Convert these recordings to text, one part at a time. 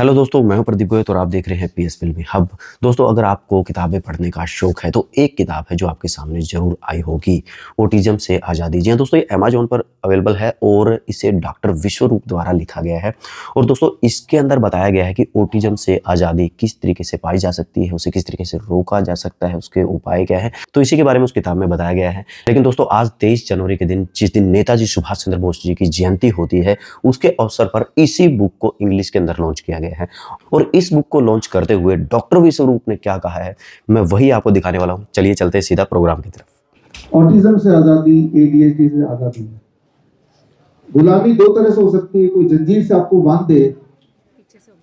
Hello दोस्तों, मैं हूं प्रदीप गोयल और आप देख रहे हैं पीएस फिल्मी हब। दोस्तों, अगर आपको किताबें पढ़ने का शौक है तो एक किताब है जो आपके सामने जरूर आई होगी, ऑटिज्म से आज़ादी। जी हाँ दोस्तों, ये अमेजोन पर अवेलेबल है और इसे डॉक्टर विश्वरूप द्वारा लिखा गया है। और दोस्तों, इसके अंदर बताया गया है कि ऑटिज्म से आज़ादी किस तरीके से पाई जा सकती है, उसे किस तरीके से रोका जा सकता है, उसके उपाय क्या है, तो इसी के बारे में उस किताब में बताया गया है। लेकिन दोस्तों, आज 23 जनवरी के दिन, जिस दिन नेताजी सुभाष चंद्र बोस जी की जयंती होती है, उसके अवसर पर इसी बुक को इंग्लिश के अंदर लॉन्च किया गया है। और इस बुक को लॉन्च करते हुए डॉक्टर विश्वरूप ने क्या कहा है, मैं वही आपको दिखाने वाला हूं। चलिए चलते हैं सीधा प्रोग्राम की तरफ। ऑटिज्म से आजादी, एडीएचडी से आजादी। गुलामी दो तरह से हो सकती है, कोई जंजीर से आपको बांध दे,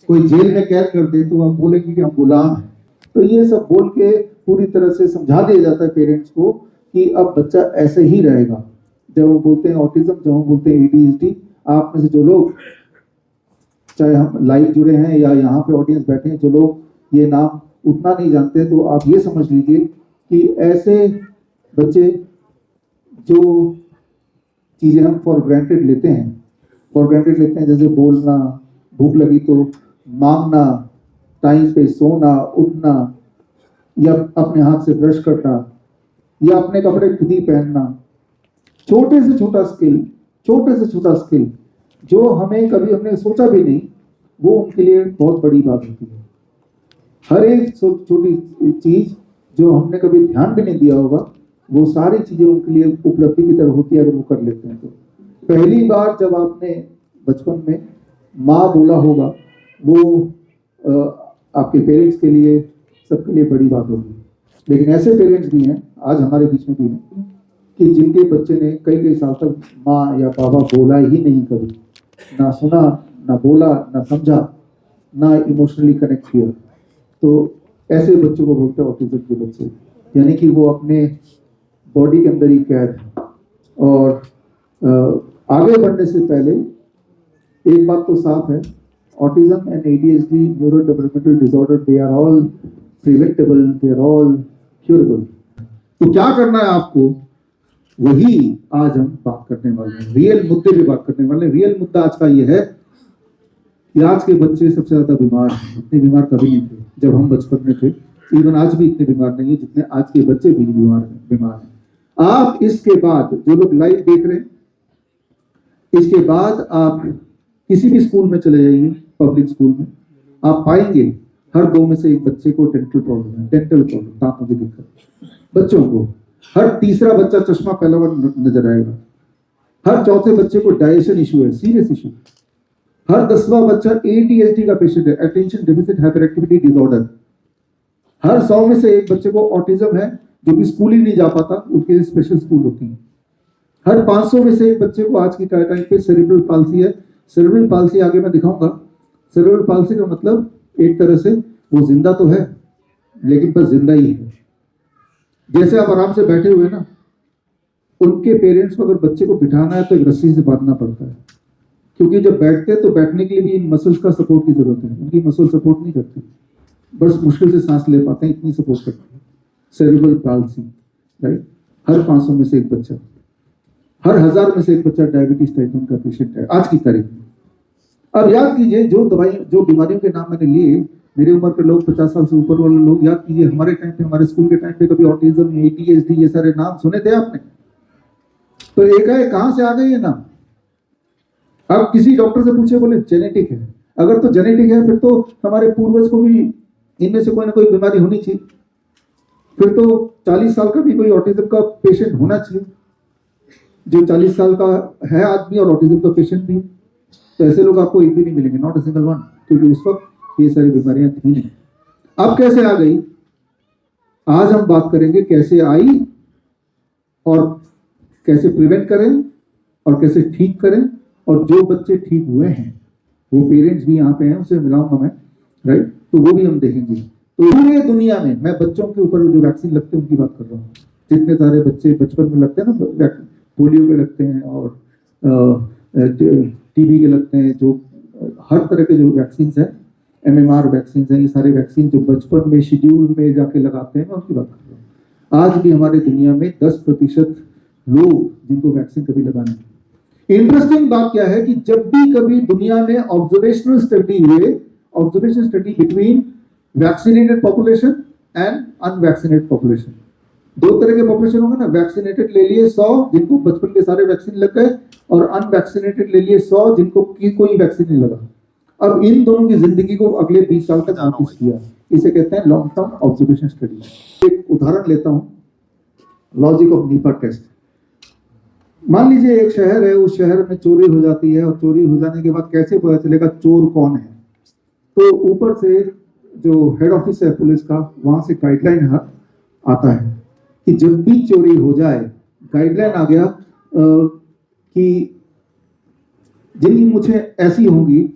कोई जेल में कैद कर दे, तो आप बोलेंगे कि हम गुलाम हैं। तो ये सब बोल के पूरी तरह से समझा दिया जाता है पेरेंट्स को कि अब बच्चा ऐसे ही रहेगा। जब वो बोलते हैं ऑटिज्म, जब वो बोलते हैं एडीएचडी, आप में से जो लोग चाहे हम लाइव जुड़े हैं या यहाँ पे ऑडियंस बैठे हैं, जो लोग ये नाम उतना नहीं जानते, तो आप ये समझ लीजिए कि ऐसे बच्चे जो चीज़ें हम फॉर ग्रांटेड लेते हैं, जैसे बोलना, भूख लगी तो मांगना, टाइम पे सोना, उठना, या अपने हाथ से ब्रश करना, या अपने कपड़े खुद ही पहनना, छोटे से छोटा स्किल जो हमें कभी हमने सोचा भी नहीं, वो उनके लिए बहुत बड़ी बात होती है। हर एक छोटी चीज जो हमने कभी ध्यान भी नहीं दिया होगा, वो सारी चीजें उनके लिए उपलब्धि की तरह होती है अगर वो कर लेते हैं। तो पहली बार जब आपने बचपन में माँ बोला होगा, वो आपके पेरेंट्स के लिए, सबके लिए बड़ी बात होगी। लेकिन ऐसे पेरेंट्स भी हैं आज हमारे बीच में भी हैं कि जिनके बच्चे ने कई साल तक माँ या पापा बोला ही नहीं, कभी ना सुना, ना बोला, ना समझा, ना इमोशनली कनेक्ट किया। तो ऐसे बच्चों को बोलते हैं ऑटिज्म के बच्चे, यानी कि वो अपने बॉडी के अंदर ही कैद है। और आगे बढ़ने से पहले एक बात तो साफ है, autism and ADHD, neuro developmental disorder, they are all preventable, they are all curable. तो क्या करना है आपको, वही आज हम बात करने वाले हैं। रियल मुद्दे पे बात करने वाले हैं। रियल मुद्दा आज का ये है कि आज के बच्चे सबसे ज्यादा बीमार हैं। इतने बीमार कभी नहीं थे जब हम बचपन में थे। इवन आज भी इतने बीमार नहीं है जितने आज के बच्चे भी बीमार हैं। आप इसके बाद जो लोग लाइव देख रहे हैं, इसके बाद आप किसी भी स्कूल में चले जाइए, पब्लिक स्कूल में, आप पाएंगे हर 2 में से एक बच्चे को डेंटल प्रॉब्लम है, दांतों की दिक्कत। बच्चों को हर तीसरा बच्चा चश्मा पहला बार नजर आएगा। हर चौथे बच्चे को डाइजेशन इशू है, सीरियस इशू। हर 10वां बच्चा एडीएचडी का पेशेंट है, attention deficit hyperactivity disorder. हर 100 में से एक बच्चे को ऑटिज्म है, जो कि स्कूल ही नहीं जा पाता, उनके लिए स्पेशल स्कूल होती है। हर 500 में से एक बच्चे को आज की टाइम पे सेरेब्रल पाल्सी है। सेरेब्रल पाल्सी आगे मैं दिखाऊंगा। सेरेब्रल पाल्सी का मतलब एक तरह से वो जिंदा तो है, लेकिन बस जिंदा ही है। जैसे आप आराम से बैठे हुए ना, उनके पेरेंट्स को अगर बच्चे को बिठाना है तो एक रस्सी से बांधना पड़ता है, क्योंकि जब बैठते हैं तो बैठने के लिए भी इन मसल्स का सपोर्ट की जरूरत है। उनकी मसल सपोर्ट नहीं करती, बस मुश्किल से सांस ले पाते हैं, इतनी सपोर्ट करती है। Cerebral palsy, right. हर 500 में से एक बच्चा, हर 1000 में से एक बच्चा डायबिटीज टाइप 1 का पेशेंट है आज की तारीख में। अब याद कीजिए, जो बीमारियों के नाम मैंने लिए, मेरे उम्र के लोग, 50 साल से ऊपर वाले लोग, याद कीजिए हमारे टाइम पे, हमारे स्कूल के टाइम पे कभी ऑटिज्म, एडीएचडी, ये सारे नाम सुने थे आपने? तो एक है, कहां से आ गए ये नाम? अब किसी डॉक्टर से पूछे, बोले जेनेटिक है। अगर तो जेनेटिक है, फिर तो हमारे पूर्वज को भी इनमें से कोई ना कोई बीमारी होनी चाहिए। फिर तो 40 साल का भी कोई ऑटिज्म का पेशेंट होना चाहिए, जो 40 साल का है आदमी और ऑटिज्म का पेशेंट भी। तो ऐसे लोग आपको एक भी नहीं मिलेंगे, नॉट अ सिंगल वन, क्योंकि उस वक्त ये सारी बीमारियां थी नहीं। अब कैसे आ गई, आज हम बात करेंगे कैसे आई और कैसे प्रिवेंट करें और कैसे ठीक करें। और जो बच्चे ठीक हुए हैं, वो पेरेंट्स भी यहाँ पे हैं, उनसे मिलाऊंगा मैं, राइट। तो वो भी हम देखेंगे। तो पूरे दुनिया में, मैं बच्चों के ऊपर जो वैक्सीन लगते हैं उनकी बात कर रहा हूँ। जितने सारे बच्चे बचपन में लगते हैं ना, पोलियो के लगते हैं और टीबी के लगते हैं, जो हर तरह के जो वैक्सीन है, MMR वैक्सीन है, ये सारे वैक्सीन जो बचपन में शेड्यूल में जाके लगाते हैं, मैं उनकी बात कर रहा हूँ। आज भी हमारे दुनिया में 10% लोग जिनको वैक्सीन कभी लगाना है। इंटरेस्टिंग बात क्या है कि जब भी कभी दुनिया में ऑब्जर्वेशनल स्टडी हुए observation study between vaccinated population and unvaccinated population. दो तरह के पॉपुलेशन होंगे ना, वैक्सीनेटेड ले लिए 100 जिनको बचपन के सारे वैक्सीन लग गए, और अनवैक्सीनेटेड ले लिए 100 जिनको कोई वैक्सीन नहीं लगा। अब इन दोनों की जिंदगी को अगले 20 साल तक नोटिस किया, इसे कहते हैं लॉन्ग टर्म ऑब्जर्वेशन स्टडी। एक उदाहरण लेता हूं, लॉजिक ऑफ नीपा टेस्ट। मान लीजिए एक शहर है, उस शहर में चोरी हो जाती है, और चोरी हो जाने के बाद कैसे पता चलेगा चोर कौन है? तो ऊपर से जो हेड ऑफिस है पुलिस का, वहां से गाइडलाइन आता है कि जब भी चोरी हो जाए, गाइडलाइन आ गया कि जिनकी मूछें ऐसी होंगी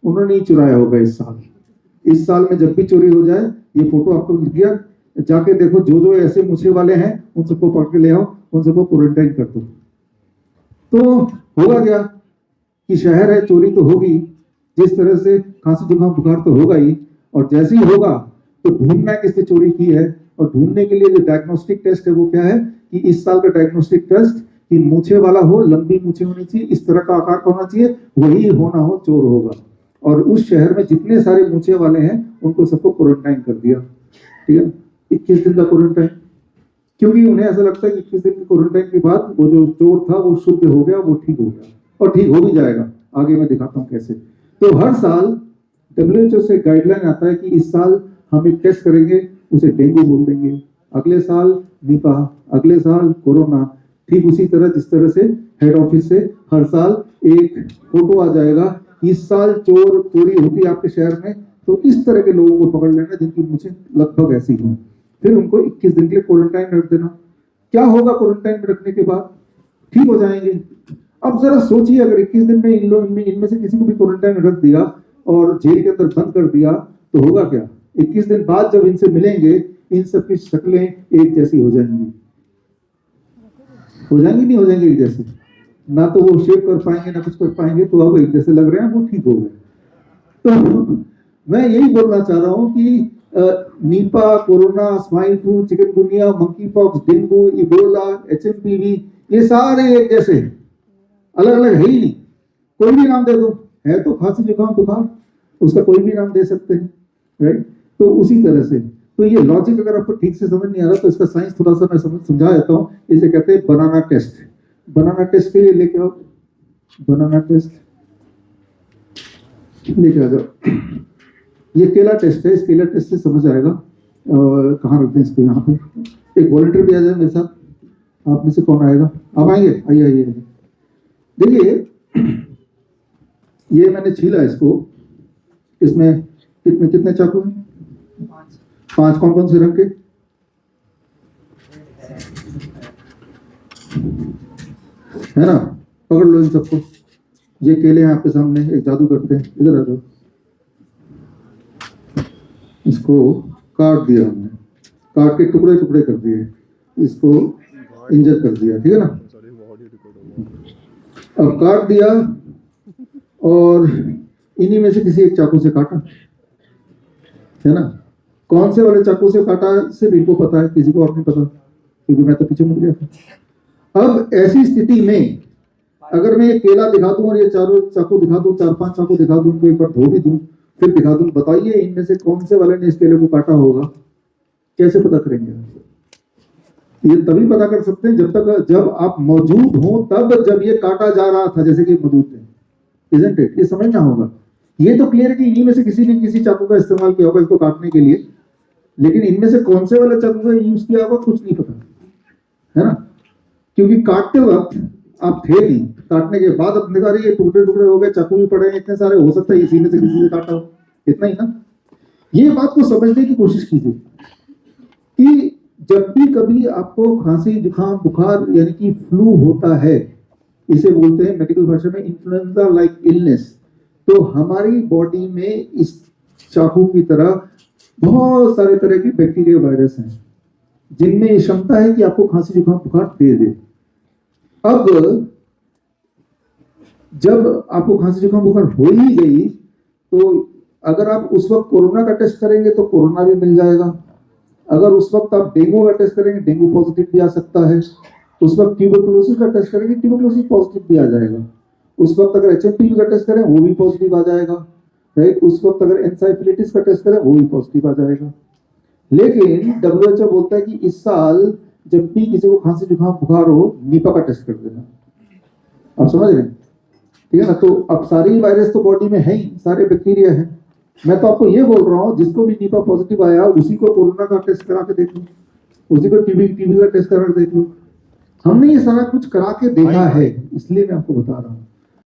उन्होंने ही चुराया होगा इस साल में जब भी चोरी हो जाए, ये फोटो आपको मिल गया, जाके देखो जो जो ऐसे मूछे वाले हैं उन सबको पकड़ के ले आओ, उन सबको क्वारंटाइन कर दो। तो होगा क्या कि शहर है, चोरी तो होगी, जिस तरह से खांसी जुकाम बुखार तो होगा ही, और जैसे ही होगा तो ढूंढना है किसने चोरी की है, और ढूंढने के लिए जो डायग्नोस्टिक टेस्ट है वो क्या है कि इस साल का डायग्नोस्टिक टेस्ट कि मूछे वाला हो, लंबी मूछे होनी चाहिए, इस तरह का आकार का होना चाहिए, वही होना हो चोर होगा। और उस शहर में जितने सारे मूछे वाले हैं उनको सबको क्वारंटाइन कर दिया, ठीक है, 21 दिन का क्वारंटाइन, क्योंकि उन्हें ऐसा लगता है कि 21 दिन के क्वारंटाइन के बाद वो जो चोर था वो शुद्ध हो गया, वो ठीक हो गया, और ठीक हो भी जाएगा, आगे मैं दिखाता हूँ कैसे। तो हर साल WHO से गाइडलाइन आता है कि इस साल हम एक टेस्ट करेंगे, उसे डेंगू बोल देंगे, अगले साल निपा, अगले साल कोरोना। ठीक उसी तरह जिस तरह से हेड ऑफिस से हर साल एक फोटो आ जाएगा, इस साल चोरी होती है आपके शहर में, तो इस तरह के लोगों को पकड़ लेना जिनकी मुझे लगभग ऐसी हो, फिर उनको 21 दिन के लिए क्वारंटाइन रख देना। क्या होगा क्वारंटाइन में रखने के बाद? ठीक हो जाएंगे। अब जरा सोचिए, अगर 21 दिन में इनमें से किसी को भी क्वारंटाइन रख दिया और जेल के अंदर बंद कर दिया तो होगा क्या? 21 दिन बाद जब इनसे मिलेंगे, इन सब की शक्लें एक जैसी हो जाएंगी, नहीं हो जाएंगी एक जैसी, ना तो वो शेव कर पाएंगे ना कुछ कर पाएंगे, तो अब एक जैसे लग रहे हैं, वो ठीक हो गए। तो मैं यही बोलना चाह रहा हूं कि Nipah, corona, swine flu, chikungunya, monkey pox, dengue, Ebola, HMPV, ये सारे एक जैसे, अलग अलग है ही नहीं। कोई भी नाम दे दो, है तो खांसी जुकाम बुखार, उसका कोई भी नाम दे सकते हैं, राइट? तो उसी तरह से, तो ये लॉजिक अगर आपको ठीक से समझ नहीं आ रहा तो इसका साइंस थोड़ा सा मैं समझा देता हूँ। इसे कहते हैं बनाना टेस्ट। बनाना टेस्ट के लिए लेके आओ, बनाना टेस्ट लेके आ जाओ। ये केला टेस्ट है, इस केला टेस्ट से समझ आएगा। कहाँ रखते हैं इसको? यहाँ पे एक वॉलंटियर भी आ जाए मेरे साथ। आप में से कौन आएगा? आप आएंगे? आइए। देखिए, ये मैंने छीला इसको, इसमें कितने चाकू हैं? 5। कौन कौन से रंग के? है ना? पकड़ लो इन सबको। ये केले हैं आपके सामने, एक जादू करते हैं, इधर आ जाओ। इसको काट दिया हमने, काट के टुकड़े टुकड़े कर दिए, इसको इंजर कर दिया, ठीक है ना? अब काट दिया और इन्हीं में से किसी एक चाकू से काटा, है ना? कौन से वाले चाकू से काटा सिर्फ इनको पता है, किसी को और नहीं पता, क्योंकि मैं तो पीछे मुड़ गया था। अब ऐसी स्थिति में अगर मैं ये केला दिखा दूं और ये चारों चाकू दिखा दूं, 4-5 चाकू दिखा दूं, उनको एक बार धो भी दूं, फिर दिखा दूं, बताइए इनमें से कौन से वाले ने इस केले को काटा होगा? कैसे पता करेंगे? ये तभी पता कर सकते हैं जब आप मौजूद हो, तब जब ये काटा जा रहा था, जैसे कि मौजूद थे, isn't it? ये समझना होगा। ये तो क्लियर है कि इन्हीं में से किसी ने किसी चाकू का इस्तेमाल किया होगा इसको काटने के लिए, लेकिन इनमें से कौन से वाले चाकू का यूज किया होगा कुछ नहीं पता, है ना? क्योंकि काटते वक्त आप थे नहीं, काटने के बाद अपने सारे ये टुकड़े टुकड़े हो गए, चाकू भी पड़े हैं इतने सारे, हो सकता है इसी में से किसी से काटा हो, इतना ही ना। ये बात को समझने की कोशिश कीजिए कि जब भी कभी आपको खांसी जुकाम बुखार यानी कि फ्लू होता है, इसे बोलते हैं मेडिकल भाषा में इन्फ्लुएंजा लाइक इलनेस, तो हमारी बॉडी में इस चाकू की तरह बहुत सारे तरह के बैक्टीरिया वायरस हैं जिनमें ये क्षमता है कि आपको खांसी जुकाम बुखार दे दे। अब जब आपको खांसी जुकाम बुखार हो ही गई, तो अगर आप उस वक्त कोरोना का टेस्ट करेंगे तो कोरोना भी मिल जाएगा, अगर उस वक्त आप डेंगू का टेस्ट करेंगे डेंगू पॉजिटिव भी आ सकता है, उस वक्त ट्यूबरकुलोसिस का टेस्ट करेंगे ट्यूबरकुलोसिस पॉजिटिव भी आ जाएगा, उस वक्त अगर HMPV का टेस्ट करें वो भी पॉजिटिव आ जाएगा, राइट, उस वक्त अगर एंसाइक्लिटिस का टेस्ट करें वो भी पॉजिटिव आ जाएगा। लेकिन WHO बोलता है कि इस साल जब भी किसी को खांसी जुकाम बुखार हो, नीपा का टेस्ट कर देना। आप समझ रहे हैं? ठीक है ना। तो अब सारे वायरस तो बॉडी में है ही, सारे बैक्टीरिया है। मैं तो आपको ये बोल रहा हूँ जिसको भी नीपा पॉजिटिव आया उसी को कोरोना का टेस्ट करा के देख लो, उसी को टीबी का टेस्ट करा के देख लो। हमने ये सारा कुछ करा के देखा है, इसलिए मैं आपको बता रहा हूँ।